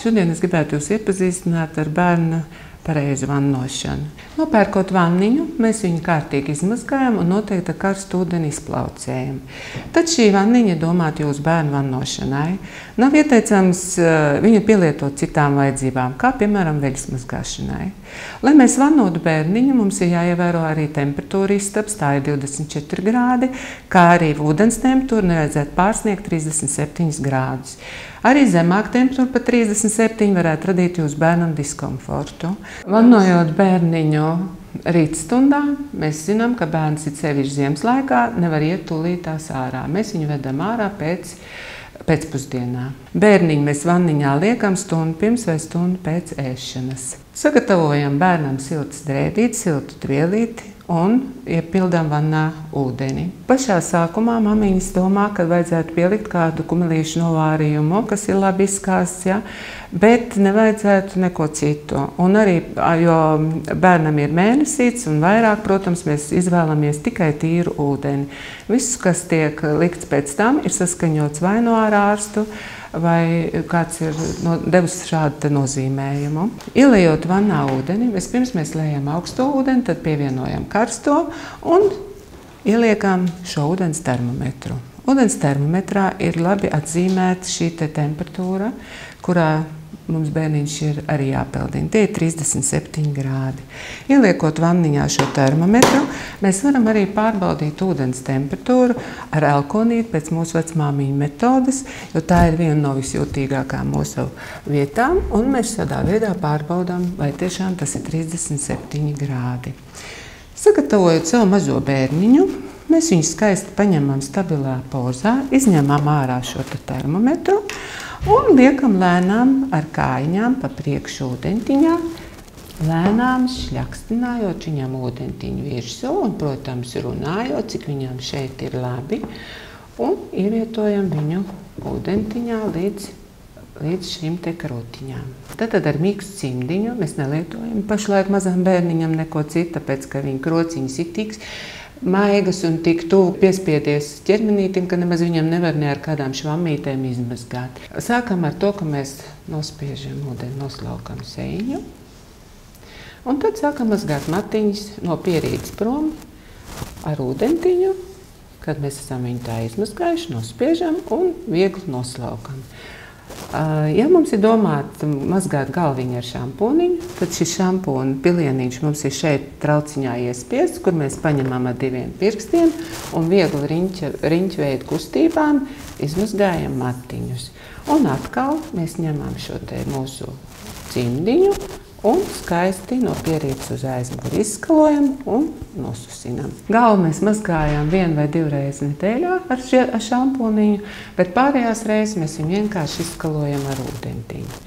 Šodien es gribētu jūs iepazīstināt ar bērnu pareizu vannošanu. Nopērkot vanniņu, mēs viņu kārtīgi izmazgājam un noteikti ar karstu ūdeni izplaucējam. Tad šī vanniņa ir domāta jūsu bērnu vannošanai. Nav ieteicams viņu pielietot citām vajadzībām, kā piemēram veļas mazgāšanai. Lai mēs vannotu bērniņu, mums ir jāievēro arī temperatūra istabas, tā ir 24 grādi, kā arī ūdens temperatūra nevajadzētu pārsniegt 37 grādus. Arī zemāka temperatūra par 37 varētu radīt jūsu bērnam diskomfortu. Vannojot bērniņu rītstundā, mēs zinām, ka bērns ir sevišķi ziemas laikā, nevar iet tūlītās ārā. Mēs viņu vedam ārā pēcpusdienā. Bērniņu mēs vanniņā liekam stundu pirms vai stundu pēc ēšanas. Sagatavojam bērnam siltas drēbīti, siltu tvielīti un iepildām vannā ūdeni. Pašā sākumā mamiņas domā, ka vajadzētu pielikt kādu kumelīšu novārījumu, kas ir labi izskāsts, ja? Bet nevajadzētu neko citu. Un arī, jo bērnam ir mēnesīts un vairāk, protams, mēs izvēlamies tikai tīru ūdeni. Viss, kas tiek likts pēc tam, ir saskaņots vai no ārstu, vai kāds ir devis šādu nozīmējumu. Ielejot vannā ūdeni, vispirms mēs lejam augsto ūdeni, tad pievienojam karsto un ieliekam šo ūdens termometru. Ūdens termometrā ir labi atzīmēta šī temperatūra, kurā mums bērniņš ir arī jāpeldina. Tie ir 37 grādi. Ieliekot vanniņā šo termometru, mēs varam arī pārbaudīt ūdens temperatūru ar elkonīti pēc mūsu vecmāmiņu metodes, jo tā ir viena no visjūtīgākām mūsu vietām, un mēs šādā veidā pārbaudām, vai tiešām tas ir 37 grādi. Sagatavojot savu mazo bērniņu, mēs viņu skaisti paņemam stabilā pozā, izņemam ārā šo termometru, un liekam lēnām ar kājiņām pa priekšu ūdentiņā, lēnām šļakstinājot viņam ūdentiņu virsū un, protams, runājot, cik viņam šeit ir labi, un ievietojam viņu ūdentiņā līdz šīm te krūtiņām. Tad ar mīkstu cimdiņu mēs nelietojam pašlaik mazam bērniņam neko citu, tāpēc, ka viņa krociņas ir tik maigas un tik tuvu piespiedies ķermenītim, ka nemaz viņam nevar ne ar kādām švammītēm izmazgāt. Sākam ar to, ka mēs nospiežam ūdeni, noslaukam sejiņu. Un tad sākam mazgāt matiņas no pierītes prom ar ūdentiņu, kad mēs esam viņu tā izmazgājuši, nospiežam un viegli noslaukam. Ja mums ir domāts mazgāt galviņu ar šampūniņu, tad šis šampūna pilieniņš mums ir šeit trauciņā iespiests, kur mēs paņemam ar diviem pirkstiem un viegli riņķveidu kustībām izmazgājam matiņus. Un atkal mēs ņemam šo te mūsu cimdiņu un skaisti no pierītes uz aizmuguri izskalojam un nosusinam. Galvu mēs mazgājām 1 vai 2 reizes nedēļā ar šampūniņu, bet pārējās reizes mēs viņu vienkārši izskalojam ar ūdentiņu.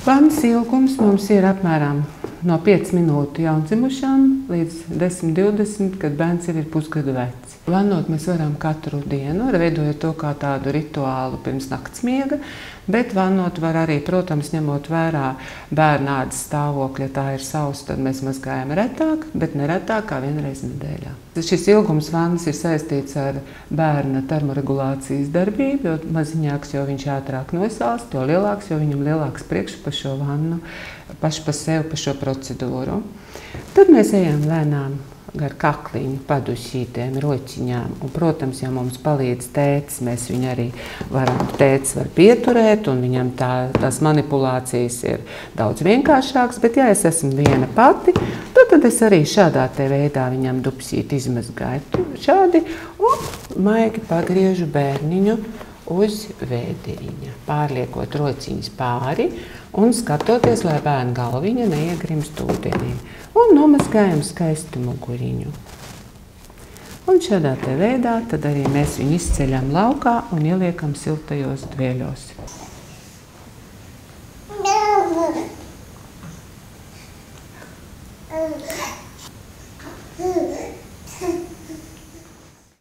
Vannas ilgums mums ir apmēram no 5 minūtu jaundzimušam līdz 10–20, kad bērns jau ir pusgadu vecs. Vannot mēs varam katru dienu, veidojot to kā tādu rituālu pirms naktsmiega, bet vannot var arī, protams, ņemot vērā bērna ādas stāvokļa, ja tā ir sausa, tad mēs mazgājam retāk, bet ne retāk kā 1 reizi nedēļā. Šis ilgums vannas ir saistīts ar bērna termoregulācijas darbību, jo maziņāks, jo viņš ātrāk nosāls, jo lielāks, jo viņam lielāks priekš pa šo vannu, paši pa sevi, pa šo procedūru. Tad mēs ejam lēnām gar kakliņu, padušītēm, rociņām. Un, protams, ja mums palīdz tētis, mēs viņu arī tētis var pieturēt, un viņam tās manipulācijas ir daudz vienkāršākas, bet ja es esmu viena pati, tad es arī šādā te veidā viņam dupsīti izmazgāju. Šādi, un maigi pagriežu bērniņu uz vēderiņa, pārliekot rociņas pāri un skatoties, lai bērna galviņa neiegrimst ūdenī. Un nomazgājam skaisti muguriņu. Un šādā te veidā tad arī mēs viņu izceļam laukā un ieliekam siltajos dvieļos.